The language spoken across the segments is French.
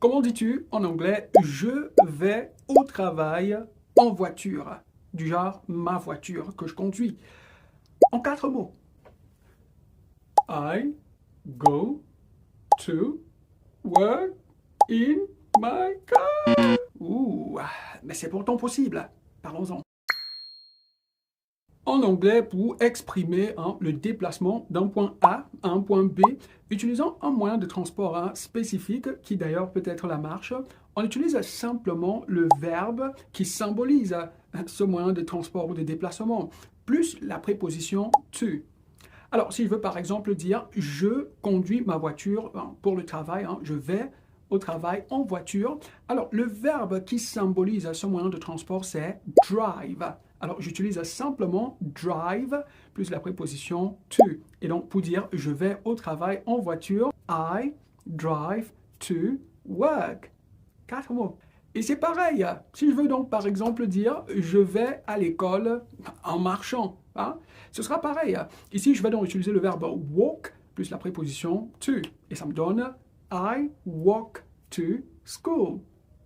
Comment dis-tu en anglais « je vais au travail en voiture » du genre ma voiture que je conduis. En 4 mots. I go to work in my car. Ouh, mais c'est pourtant possible. Parlons-en. En anglais, pour exprimer le déplacement d'un point A à un point B, utilisant un moyen de transport spécifique, qui d'ailleurs peut être la marche, on utilise simplement le verbe qui symbolise ce moyen de transport ou de déplacement, plus la préposition to. Alors, si je veux par exemple dire « je conduis ma voiture pour le travail », je vais au travail en voiture, alors le verbe qui symbolise ce moyen de transport, c'est « drive ». Alors, j'utilise simplement « drive » plus la préposition « to ». Et donc, pour dire « je vais au travail en voiture », I drive to work. 4 mots. Et c'est pareil, si je veux donc par exemple dire « je vais à l'école en marchant », ce sera pareil. Ici, je vais donc utiliser le verbe « walk » plus la préposition « to ». Et ça me donne « I walk to school ».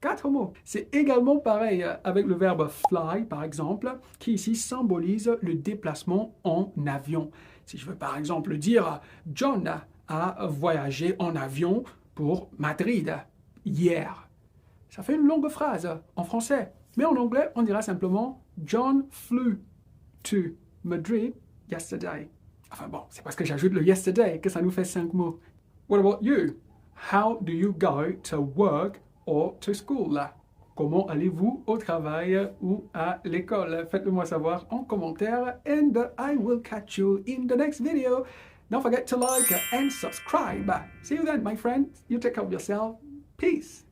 4 mots. C'est également pareil avec le verbe « fly » par exemple, qui ici symbolise le déplacement en avion. Si je veux par exemple dire « John a voyagé en avion pour Madrid hier ». Ça fait une longue phrase en français, mais en anglais, on dira simplement John flew to Madrid yesterday. Enfin bon, c'est parce que j'ajoute le yesterday que ça nous fait 5 mots. What about you? How do you go to work or to school? Comment allez-vous au travail ou à l'école? Faites-le moi savoir en commentaire, and I will catch you in the next video. Don't forget to like and subscribe. See you then, my friends. You take care of yourself. Peace.